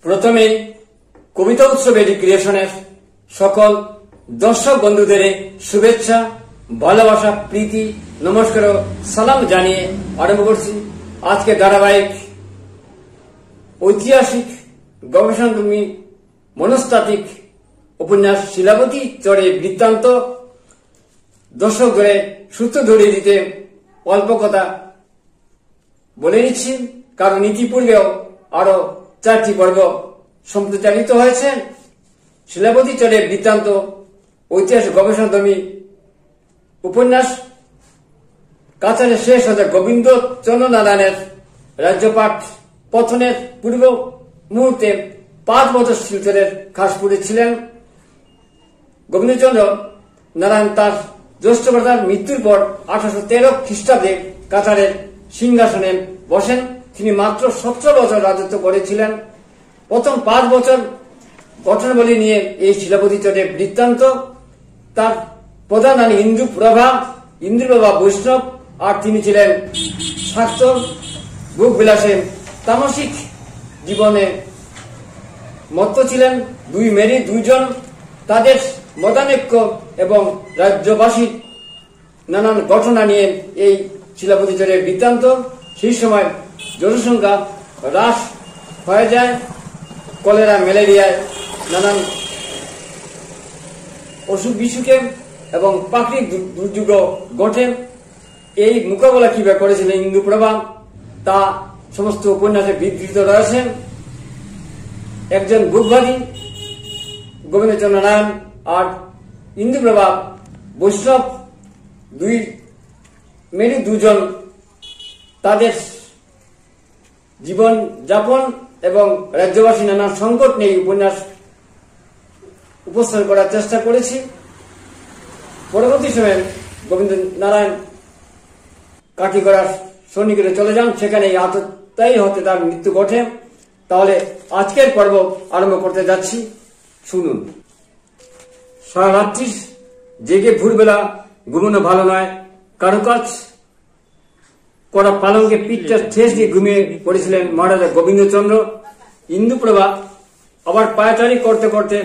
প্রথমে কবিতা উৎসব ক্রিয়েশনের সকল দর্শক বন্ধুদের শুভেচ্ছা, ভালোবাসা, প্রীতি, নমস্কার ও সালাম জানিয়ে আরম্ভ করছি আজকে ধারাবাহিক ঐতিহাসিক গবেষণাধর্মী মনস্তাত্ত্বিক উপন্যাস শিলাবতী চরে বৃত্তান্ত। দর্শক ধরে সূত্র ধরিয়ে দিতে অল্প কথা বলে নিচ্ছি, কারণ ইতিপূর্বেও আরো 4টি পর্ব সম্প্রচারিত হয়েছে। শিলাবতী চরে বৃত্তান্ত ঐতিহাসিক গবেষণাধর্মী উপন্যাস কাছাড়ে শেষ হতে গোবিন্দ চন্দ্র নারায়ণের রাজ্যপাঠ পতনের পূর্ব মুহূর্তে 5 বছর শিলচরের খাসপুরে ছিলেন। গোবিন্দচন্দ্র নারায়ণ তার জ্যেষ্ঠ ভ্রাতার মৃত্যুর পর 1813 খ্রিস্টাব্দে কাছাড়ের সিংহাসনে বসেন। তিনি মাত্র 17 বছর রাজত্ব করেছিলেন। প্রথম 5 বছর ঘটনাবলী নিয়ে এই শিলাবতী চরে বৃত্তান্ত। তার প্রধান রানী ইন্দ্রপ্রভা বৈষ্ণব, আর তিনি ছিলেন স্বার্থর ভোগ বিলাসে তামসিক জীবনে মত্ত ছিলেন। 2 মেরি 2 জন, তাদের মতানৈক্য এবং রাজ্যবাসীর নানান ঘটনা নিয়ে এই শিলাবতী চরের বৃত্তান্ত। সেই সময় জনসংখ্যা হ্রাস হয়ে যায়, কলেরা, ম্যালেরিয়ায় নানান অসুখ বিসুখে এবং প্রাকৃতিক দুর্যোগ ঘটে। এই মোকাবেলা কিভাবে করেছিলেন ইন্দ্রপ্রভা তা সমস্ত উপন্যাসে বিবৃত রয়েছে। একজন ভোগবাদী গোবিন্দচন্দ্র নারায়ণ আর ইন্দ্রপ্রভা বৈষ্ণব, 2 মেরি 2 জন, তাদের জীবন যাপন এবং রাজ্যবাসী নানা সংকট নিয়ে উপন্যাস উপস্থাপন করার চেষ্টা করেছি। পরবর্তী সময়ে গোবিন্দ নারায়ণ কাটিগড়ার সৈনিকরা চলে যান, সেখানে আততায়ী হতে তার মৃত্যু ঘটে। তাহলে আজকের পর্ব আরম্ভ করতে যাচ্ছি, শুনুন। সারা রাত্রি জেগে ভোরবেলা ঘুমানো ভালো নয়। কারুকাজ করা পালঙ্কে পিঠটা ঠেস দিয়ে ঘুমিয়ে পড়েছিলেন মহারাজা গোবিন্দচন্দ্র। ইন্দ্রপ্রভা আবার পায়চারি করতে করতে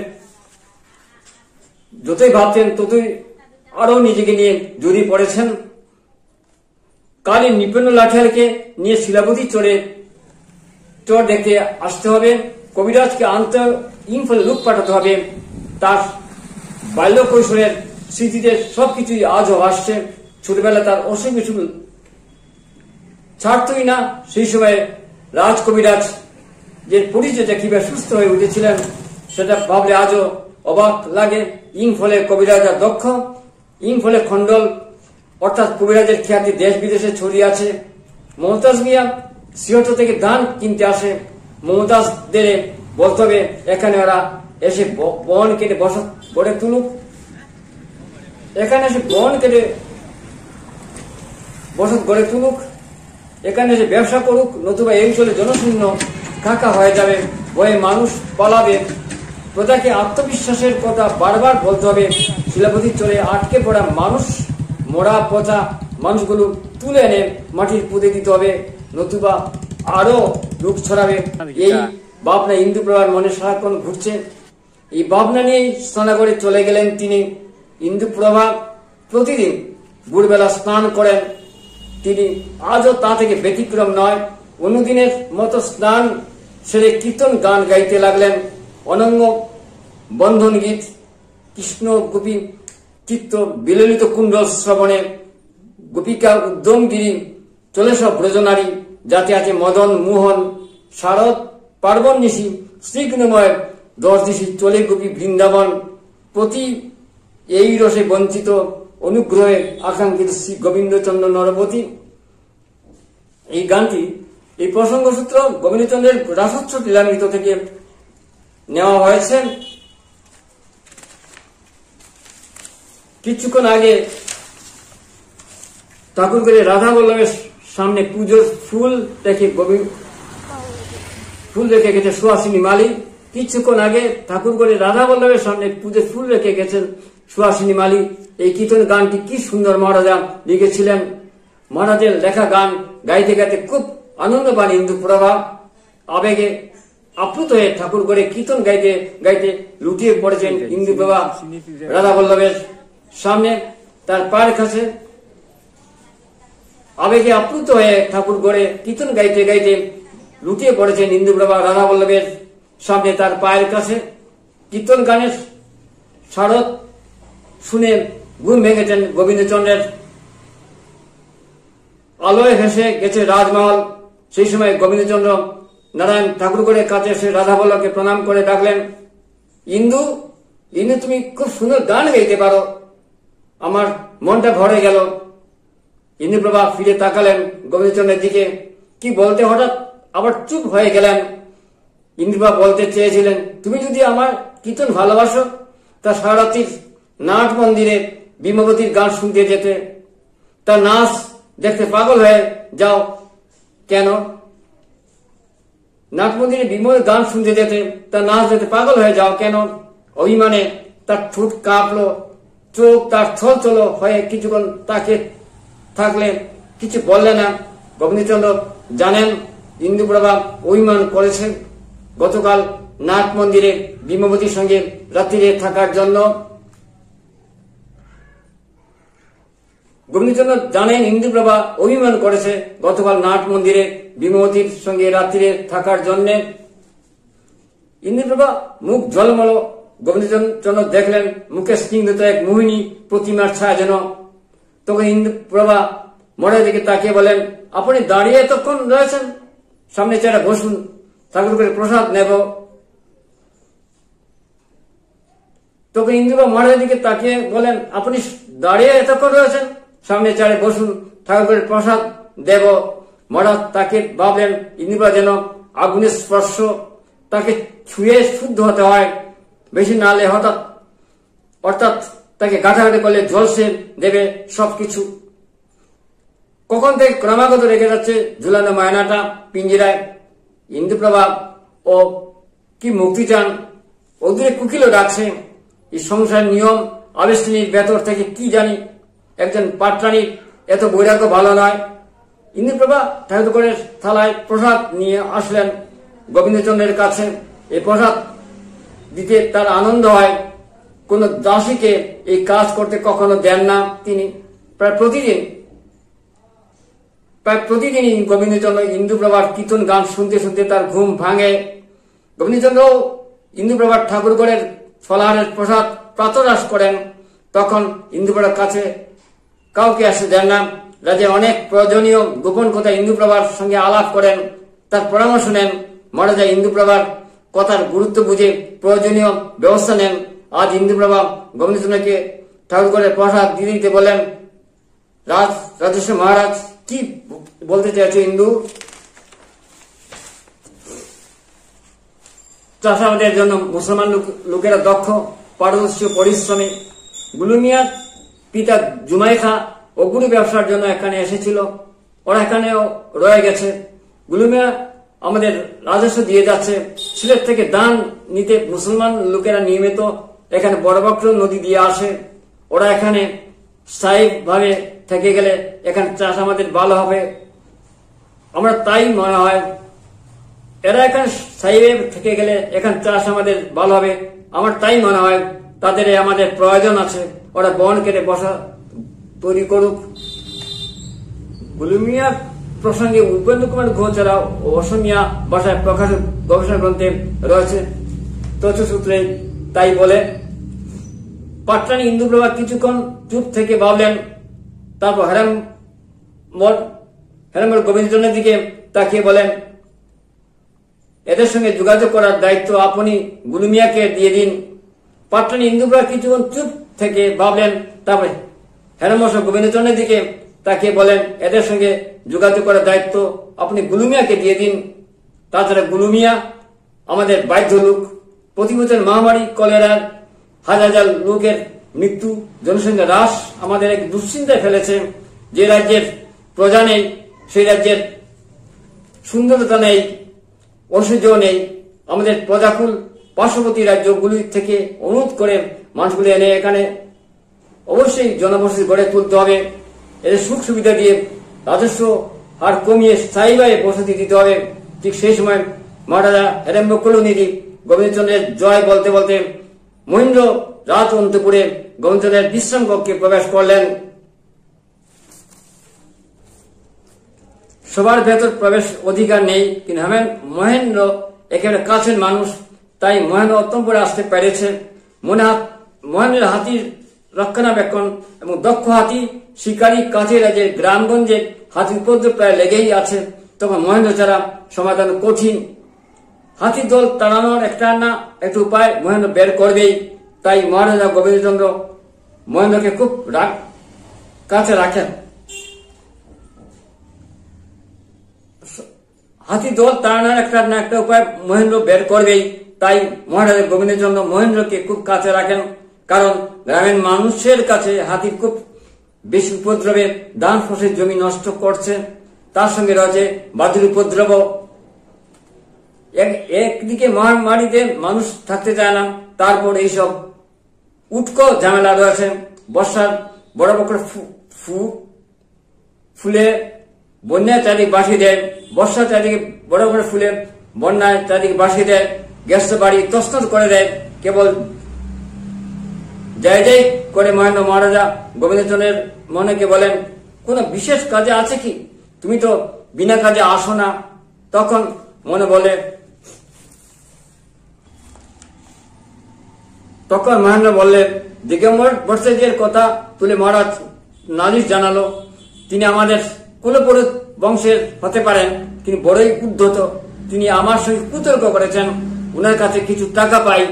যতই ভাবতেন ততই আরো নিজেকে নিয়ে জড়িয়ে পড়েছেন। কালী নিপন্ন লাঠিয়ালকে নিয়ে শিলাবতী চর দেখতে আসতে হবে। কবিরাজকে আনতে ইম্ফলে লোক পাঠাতে হবে। তার বাল্য কৈশোরের স্মৃতিতে সবকিছুই আজও আসছে। ছোটবেলা তার অসুখ বিসুখ ছাড়তই না। সেই সময় রাজ কবিরাজ যে পরিচয়টা কিভাবে সুস্থ হয়ে উঠেছিলেন সেটা ভাবলে আজও অবাক লাগে। ইম্ফলে কবিরাজা দক্ষ, ইম্ফলে খন্ডল অর্থাৎ কবিরাজের খ্যাতি দেশ বিদেশে ছড়িয়ে আছে। মমতাজ মিয়া সিহত থেকে ধান কিনতে আসে। মমতাজদের বলতে হবে এখানে ওরা এসে বন কেটে বসত গড়ে তুলুক, এখানে এসে বন কেটে বসত গড়ে তুলুক, এখানে এসে ব্যবসা করুক, নতুবা এই অঞ্চলে জনশূন্য কাকা হয়ে যাবে, ভয়ে মানুষ পালাবে। প্রজাকে আত্মবিশ্বাসের কথা বারবার বলতে হবে। শিলাবতী চরে আটকে পড়া মানুষ, মরা পচা মানুষগুলো তুলে এনে মাটির পুঁতে দিতে হবে, নতুবা আরো রোগ ছড়াবে। এই ভাবনা ইন্দ্রপ্রভার মনে সারাক্ষণ ঘুরছে। এই ভাবনা নিয়েই স্নানাগারে চলে গেলেন তিনি। ইন্দ্রপ্রভা প্রতিদিন ভোরবেলা স্নান করেন। তিনি আজও তা থেকে ব্যতিক্রম নয়। অনুদিনের মতো স্নান সেরে কীর্তন গান গাইতে লাগলেন। অনঙ্গ বন্ধন গীত, কৃষ্ণ গোপী চিত্ত বিললিত কুণ্ডল শ্রবণে, গোপিকা উদ্যমগিরি চলে সব ব্রজনারী, যাতে আছে মদন মোহন শারদ পার্বণ নিশি, শ্রীকৃষ্ণময় 10 দিশি চলে গোপী বৃন্দাবন, প্রতি এই রসে বঞ্চিত অনুগ্রহে আকাঙ্ক্ষিত শ্রী গোবিন্দচন্দ্র নরপতি। এই গানটি এই প্রসঙ্গসূত্র গোবিন্দচন্দ্রের রাসোৎসব লীলামৃত থেকে নেওয়া হয়েছে। কিছুক্ষণ আগে ঠাকুরগড়ে রাধা বল্লভের সামনে পুজোর ফুল রেখে গেছে সুহাসিনী মালি। কিছুক্ষণ আগে ঠাকুরগড়ে রাধা বল্লভের সামনে পুজোর ফুল রেখে গেছেন সুহাসিনী মালি। এই কীর্তন গানটি কি সুন্দর মহারাজা লিখেছিলেন। মহারাজের লেখা গান গাইতে গাইতে খুব আনন্দ পান ইন্দ্রপ্রভা, আবেগে আপ্লুত হয়ে ঠাকুর করে কীর্তন গাইতে গাইতে লুটিয়ে পড়েছেন ইন্দুপ্রভা রাধা বল্লভের সামনে, তার পায়ের কাছে। আবেগে আপ্লুত হয়ে ঠাকুর করে কীর্তন গাইতে গাইতে লুটিয়ে পড়েছেন ইন্দুপ্রভা রাধা বল্লভের সামনে, তার পায়ের কাছে। কীর্তন গানের শারদ শুনে ঘুম ভেঙেছেন গোবিন্দচন্দ্রের। আলোয় ভেসে গেছে রাজমহল। সেই সময় গোবিন্দচন্দ্র নারায়ণ ঠাকুরগড়ের কাছে এসে রাধা বল্লভকে প্রণাম করে ডাকলেন, ইন্দু, ইন্দু, তুমি খুব সুন্দর গান গাইতে পারো, আমার মনটা ভরে গেল। ইন্দুপ্রভা ফিরে তাকালেন গোবিন্দচন্দ্রের দিকে। কি বলতে হঠাৎ আবার চুপ হয়ে গেলেন। ইন্দুপ্রভা বলতে চেয়েছিলেন, তুমি যদি আমার কীর্তন ভালোবাসো তা সারারাত্রির নাট মন্দিরে বিমবতীর গান শুনতে যেতে, তার নাচ দেখতে পাগল হয়ে যাও কেন? নাট মন্দিরে বিমল গান শুনতে যেতে, তার নাচ দেখতে পাগল হয়ে যাও কেন? অভিমানে তার ঠোঁট কাঁপলো, চোখ তার ছলছল হয়ে কিছুক্ষণ তাকে থাকলে কিছু বললে না। গোবিন্দচন্দ্র জানেন ইন্দুপ্রভা অভিমান করেছেন গতকাল নাট মন্দিরে বিমবতীর সঙ্গে রাত্রিরে থাকার জন্য। গোবিন্দচন্দ্র জানেন ইন্দুপ্রভা অভিমান করেছে গতকাল নাট মন্দিরে বিমবতীর সঙ্গে রাত্রিরে থাকার জন্য। ইন্দুপ্রভা মুখ জলমল। গোবিন্দচন্দ্র দেখলেন মুখে স্নিগ্ধতা এক মোহিনী প্রতিমার ছায়া যেন। তখন ইন্দুপ্রভা মনের দিকে তাকিয়ে বলেন, আপনি দাঁড়িয়ে এতক্ষণ রয়েছেন, সামনে চেয়ারে বসুন, ঠাকুর করে প্রসাদ নেব। তখন ইন্দুপ্রভা মনের দিকে তাকিয়ে বলেন, আপনি দাঁড়িয়ে এতক্ষণ রয়েছেন, সামনে চেয়ারে বসুন, ঠাকুর করে প্রসাদ দেব। মহারাজ তাকে ভাবলেন ইন্দুপ্রভা যেন আগুনের স্পর্শ, তাকে ছুঁয়ে শুদ্ধ হতে হয়, বেশি নালে অর্থাৎ তাকে গাঁটাগাঁটি করলে ঝলসে দেবে সবকিছু। কখন থেকে ক্রমাগত রেখে যাচ্ছে ঝুলানো মায়নাটা পিঞ্জিরায়। ইন্দুপ্রভা ও কি মুক্তি চান, ওদের কুকিলও ডাকছে। এই সংসার নিয়ম আবেষ্টনীর ভেতর থেকে কি জানি, একজন পাটরানীর এত বৈরাগ্য ভালো নয়। ইন্দুপ্রভা ঠাকুর করে থালায় প্রসাদ নিয়ে আসলেন গোবিন্দচন্দ্রের কাছে। এই প্রসাদ দিতে তার আনন্দ হয়। কোন দাসীকে এই কাজ করতে কখনো দেন না তিনি। প্রায় প্রতিদিনই গোবিন্দচন্দ্র ইন্দুপ্রভার কীর্তন গান শুনতে শুনতে তার ঘুম ভাঙে। গোবিন্দচন্দ্র ইন্দুপ্রভার ঠাকুরগড়ের ফলাহারের প্রসাদ প্রাতরাশ করেন। তখন ইন্দুপ্রভার কাছে কাউকে আসতে দেন না। রাজা অনেক প্রয়োজনীয় গোপন কথা ইন্দুপ্রভার সঙ্গে আলাপ করেন, তার পরামর্শ নেন। মহারাজা ইন্দুপ্রভার কথার গুরুত্ব বুঝে প্রয়োজনীয় ব্যবস্থা নেন। আজ ইন্দুপ্রভা গোবিন্দচন্দ্রকে ঠাকুরগড়ের প্রসাদ দিয়ে দিতে বলেন। রাজেশ্বর মহারাজ, কি বলতে চাইছো ইন্দু? চাষাবাদের জন্য মুসলমান লোকেরা দক্ষ, পারদর্শী, পরিশ্রমী। গুলুমিয়ার পিতা জুমাই খা অগুরু ব্যবসার জন্য এখানে এসেছিল, ওরা এখানেও রয়ে গেছে। গুলুমিয়া আমাদের রাজস্ব দিয়ে যাচ্ছে। সিলেট থেকে দান নিতে মুসলমান লোকেরা নিয়মিত এখানে বড়বক্র নদী দিয়ে আসে। ওরা এখানে স্থায়ী ভাবে থেকে গেলে এখানে চাষ আমাদের ভালো হবে, আমরা তাই মনে হয়। এরা এখানে স্থায়ী থেকে গেলে এখানে চাষ আমাদের ভালো হবে, আমার তাই মনে হয়। তাদের আমাদের প্রয়োজন আছে, ওরা বন কেটে বসা তৈরি করুক। গুলুমিয়া প্রসঙ্গে উপেন্দ্র কুমার ঘোষ ছাড়াও অসমিয়া ভাষায় প্রকাশিত গবেষণা গ্রন্থে রয়েছে। তথ্যসূত্রে তাই বলে। পাটরানী ইন্দুপ্রভা কিছুক্ষণ চুপ থেকে ভাবলেন। তারপর হেরামল গোবিন্দচন্দ্রের দিকে তাকিয়ে বলেন, এদের সঙ্গে যোগাযোগ করার দায়িত্ব আপনি গুলুমিয়াকে দিয়ে দিন। পাটরানী ইন্দুপ্রভা কিছুক্ষণ চুপ থেকে ভাবলেন। তারপরে হেরামল গোবিন্দচন্দ্রের দিকে তাকিয়ে বলেন, এদের সঙ্গে যোগাযোগ করার দায়িত্ব আপনি গুলুমিয়াকে দিয়ে দিন। তাছাড়া গুলুমিয়া আমাদের বাধ্য লোক। প্রতি বছর মহামারী, কলেরার হাজার হাজার লোকের মৃত্যু, জনসংখ্যা হ্রাস আমাদের এক দুশ্চিন্তায় ফেলেছে। যে রাজ্যের প্রজা নেই, সেই রাজ্যের সুন্দরতা নেই, ঐশ্বর্য নেই। আমাদের প্রজাকুল পার্শ্ববর্তী রাজ্যগুলি থেকে অনুরোধ করে মানুষগুলি এনে এখানে অবশ্যই জনবসতি গড়ে তুলতে হবে। এদের সুখ সুবিধা দিয়ে রাজস্ব হার কমিয়ে স্থায়ীভাবে বসতি দিতে হবে। ঠিক সেই সময় মহারাজা হেরম্ব কুলনিধি গোবিন্দচন্দ্রের জয় বলতে বলতে মহেন্দ্র রাজ অন্তপুরে গোবিন্দচন্দ্রের বিশ্রাম কক্ষে প্রবেশ করলেন। সবার ভেতর প্রবেশ অধিকার নেই, কিন্তু মহেন্দ্র একেবারে কাছের মানুষ, তাই মহেন্দ্র অন্তপুরে আসতে পেরেছে। মহেন্দ্রের হাতির রক্ষণাবেক্ষণ এবং দক্ষ হাতি শিকারী কাজে রাজ্যের গ্রামগঞ্জে হাতির উপদ্রব প্রায় লেগেই আছে। তখন মহেন্দ্র ছাড়া সমাধান কঠিন। হাতির দল তাড়ানোর একটা উপায় মহেন্দ্র বের করবেই। তাই মহারাজা গোবিন্দচন্দ্র মহেন্দ্রকে খুব কাছে রাখেন। হাতি দল তাড়ানোর একটা উপায় মহেন্দ্র বের করবেই। তাই মহারাজা গোবিন্দচন্দ্র মহেন্দ্রকে খুব কাছে রাখেন, কারণ গ্রামের মানুষের কাছে হাতির খুব বেশি উপদ্রবে ধান ফসলের জমি নষ্ট করছে। তার সঙ্গে রয়েছে বাদুর উপদ্রব। একদিকে মহামারীতে মানুষ থাকতে চায় না, তারপর এইসব উটকো ঝামেলা রয়েছে। বর্ষার বড় বড় ফুলে বন্যায় চারিদিকে বাসিয়ে দেয়, বর্ষা চারিদিকে বড় বড় ফুলে বন্যায় চারিদিকে বাসিয়ে দেয়, গ্যাস বাড়ি তছনছ করে দেয়। কেবল জয় জয় করে মহেন্দ্র মহারাজা গোবিন্দচন্দ্রের মনেকে বলেন, কোন বিশেষ কাজে আছে কি? তুমি তো বিনা কাজে আসো না। তখন মনে বলে, তখন মহেন্দ্র বললে, দিগম্বর ভট্টাচার্যের কথা তুলে মহারাজ নালিশ জানালো। তিনি আমাদের কুলপুরুষ বংশের হতে পারেন, তিনি বড়ই উদ্ধত। তিনি আমার সঙ্গে কুতর্ক করেছেন, উনার কাছে কিছু টাকা পাই,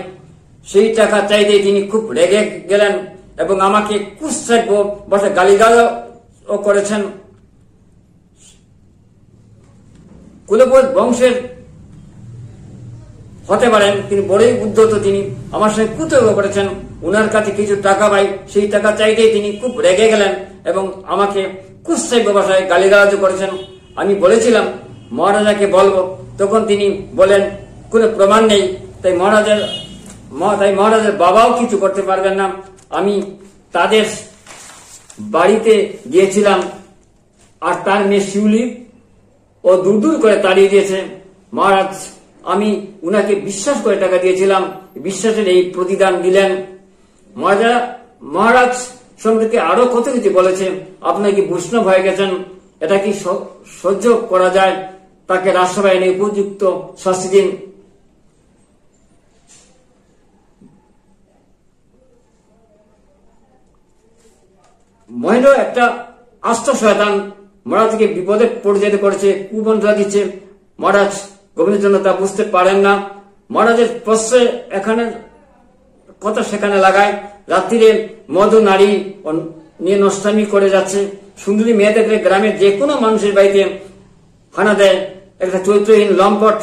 সেই টাকা চাইতেই তিনি খুব রেগে গেলেন এবং আমাকে কুৎসাব্য বসে গালিগালাজ করেছেন। কুলপুরুষ বংশের হতে পারেন, তিনি বড়ই উদ্ধত, তিনি আমার সঙ্গে কুতর্ক করেছেন, উনার কাছে কিছু টাকা পাই, সেই টাকা চাইতেই তিনি খুব রেগে গেলেন এবং আমাকে কুৎসাব্য ভাষায় গালিগালাজ করেছেন। আমি বলেছিলাম মহারাজাকে বলবো, তখন তিনি বলেন কোনো প্রমাণ নেই, তাই মহারাজের বাবাও কিছু করতে পারবেন না। আমি তাদের বাড়িতে গিয়েছিলাম, আর তার মেয়ে শিউলি ও দূর দূর করে তাড়িয়ে দিয়েছে। মহারাজ, আমি উনাকে বিশ্বাস করে টাকা দিয়েছিলাম, বিশ্বাসের এই প্রতিদান দিলেন। মহারাজ সম্পর্কে আরো কত কিছু বলেছে। আপনার কি বৈষ্ণব হয়ে গেছেন, এটা কি সহ্য করা যায়? তাকে রাজসভায় এনে উপযুক্ত শাস্তি দিন। মহেন্দ্র একটা আস্ত শয়তান, মহারাজকে বিপদে পড়ে যেতে করেছে, কুমন্ত্রণা দিচ্ছে। মহারাজ গোবিন্দচন্দ্র তা বুঝতে পারেন না। মহারাজের প্রশ্রয় এখানে কথা সেখানে লাগায়। রাত্রিরে মদ নারী নিয়ে নষ্টামি করে যাচ্ছে। সুন্দরী মেয়ে দেখলে গ্রামের যে কোনো মানুষের বাড়িতে হানা দেয় একটা চরিত্রহীন লম্পট।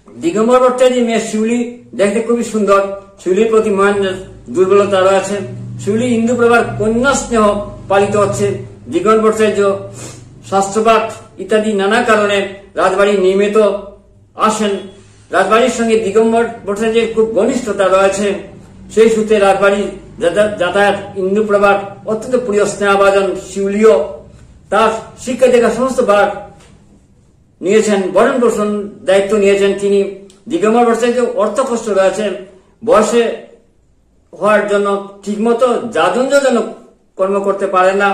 দিগম্বর ভট্টাচার্যের মেয়ে শিউলি দেখতে খুবই সুন্দর। শিউলির প্রতি মহেন্দ্রের দুর্বলতা রয়েছে। শিউলি ইন্দুপ্রভার কন্যা স্নেহ পালিত হচ্ছে। দিগম্বর ভট্টাচার্য শাস্ত্রপাঠ ইত্যাদি নানা কারণে রাজবাড়ি নিয়মিত আসেন। রাজবাড়ির সঙ্গে দিগম্বর ভট্টাচার্যের খুব ঘনিষ্ঠতা রয়েছে। সেই সূত্রে রাজবাড়ির যাতায়াত ইন্দুপ্রভার অত্যন্ত প্রিয় স্নেহভাজন শিউলিও তার শিক্ষা দেখা সমস্ত ভাগ নিয়েছেন, বরণ পোষণ দায়িত্ব নিয়েছেন তিনি। দিগম্বর ভট্টাচার্য অর্থ কষ্ট রয়েছে, বয়সে হওয়ার জন্য ঠিকমতো যাজনজনক কর্ম করতে পারেন না।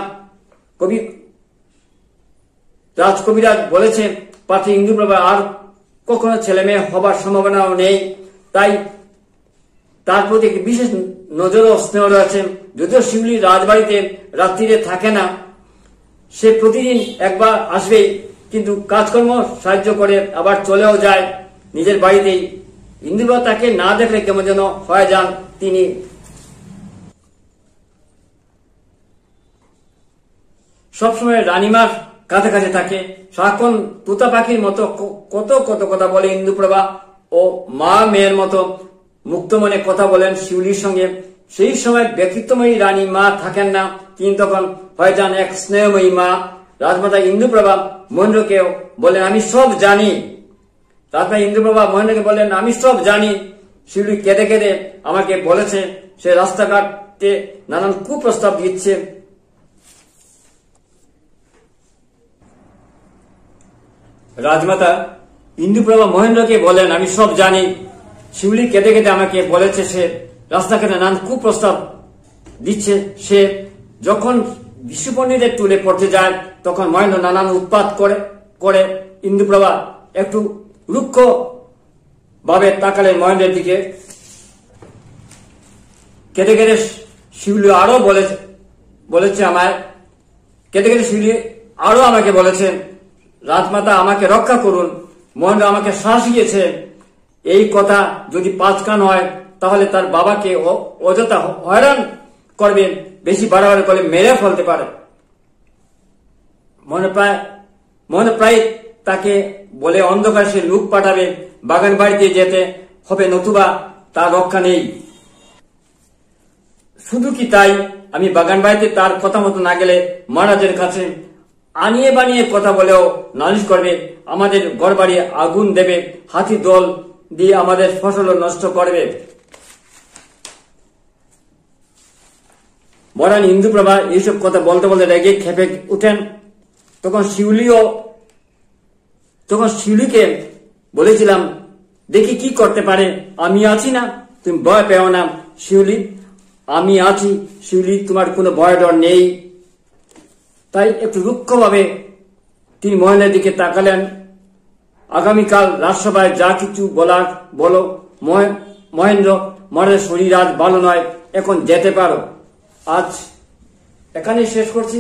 রাজকবিরাজ বলেছে, পাত্রী ইন্দুপ্রভা আর কখনো ছেলে মেয়ে হবার সম্ভাবনাও নেই। তাই তার প্রতি একটি বিশেষ নজর ও স্নেহ রয়েছে। যদিও শিউলি রাজবাড়িতে রাত্রিরে থাকে না, সে প্রতিদিন একবার আসবেই, কিন্তু কাজকর্ম সাহায্য করে আবার চলেও যায় নিজের বাড়িতেই। ইন্দুপ্রভা তাকে না দেখলে কেমন যেন হয়ে যান তিনি। সবসময় রানীমার কাছাকাছি থাকে। সারাক্ষণ তুতা পাখির মতো কত কত কথা বলে ইন্দুপ্রভা ও মা মেয়ের মতো মুক্ত মনে কথা বলেন শিউলির সঙ্গে। সেই সময় ব্যক্তিত্বময়ী রানী মা থাকেন না, তিনি তখন হয়ে যান এক স্নেহময়ী মা। রাজমাতা ইন্দুপ্রভা মহেন্দ্রকে বলেন, আমি সব জানি। রাজমাতা ইন্দুপ্রভা মহেন্দ্রকে বলেন, আমি সব জানি। শিউলি কেঁদে কেঁদে আমাকে বলেছে সে রাস্তাঘাটে নানান কুপ্রস্তাব দিচ্ছে। রাজমাতা ইন্দুপ্রভা মহেন্দ্রকে বলেন, আমি সব জানি। শিউলি কেঁদে কেঁদে আমাকে বলেছে সে রাস্তাঘাটে নানান কুপ্রস্তাব দিচ্ছে। সে যখন বিশু পণ্ডিতের টুলে পড়তে যায় তখন মহেন্দ্র নানান উৎপাত করে ইন্দুপ্রভা একটু রুক্ষ ভাবে তাকালেন মহেন্দ্রের দিকে। কেঁদে কেঁদে শিউলি আরো বলেছে আমায়, কেঁদে কেঁদে শিউলি আরো আমাকে বলেছেন, রাজমাতা আমাকে রক্ষা করুন। মহেন্দ্র আমাকে শ্বাস দিয়েছে, এই কথা যদি 5 কান হয় তাহলে তার বাবাকে অযথা হয়রান করবে, বেশি বাড়াবাড়ি করলে মেরে ফেলতে পারে। মহেন্দ্র প্রায় তাকে বলে অন্ধকার সে লোক পাঠাবে, বাগান বাড়িতে যেতে হবে, নতুবা তার রক্ষা নেই। শুধু কি তাই, আমি বাগান বাড়িতে তার কথা মতো না গেলে মহারাজের কাছে আনিয়ে বানিয়ে কথা বলেও নালিশ করবে, আমাদের ঘর বাড়ি আগুন দেবে, হাতি দল দিয়ে আমাদের ফসল নষ্ট করবে। মহারানী ইন্দুপ্রভা এইসব কথা বলতে বলতে রেগে খেপে উঠেন। তখন শিউলিকে বলেছিলাম, দেখি কি করতে পারে, আমি আছি না, তুমি ভয় পেও না শিউলি, আমি আছি শিউলি, তোমার কোনো ভয় ডর নেই। তাই একটু রুক্ষভাবে তিনি মহেন্দ্রের দিকে তাকালেন। আগামীকাল রাজসভায় যা কিছু বলার বলো। মহেন্দ্র, মহারাজের শরীর আজ ভালো নয়, এখন যেতে পারো। আজ এখানেই শেষ করছি।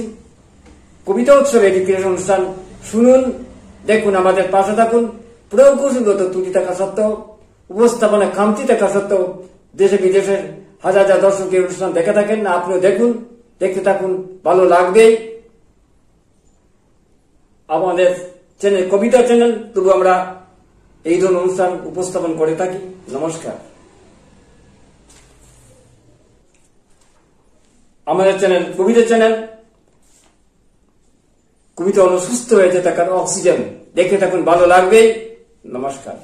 কবিতা উৎসব এডুকেশন অনুষ্ঠান শুনুন, দেখুন, আমাদের পাশে থাকুন। প্রকৌশলগত ত্রুটি থাকা সত্ত্বেও, উপস্থাপনা খামতি থাকা সত্ত্বেও দেশে বিদেশের হাজার হাজার দর্শক এই অনুষ্ঠান দেখে থাকেন, আপনিও দেখুন, দেখতে থাকুন, ভালো লাগবেই। আমাদের চ্যানেল কবিতা চ্যানেল, তবু আমরা এই ধরনের অনুষ্ঠান উপস্থাপন করে থাকি। নমস্কার। আমাদের চ্যানেল কবিতা চ্যানেল, কবিতা হলো সুস্থ হয়ে থাকার অক্সিজেন। দেখে থাকুন, ভালো লাগবেই। নমস্কার।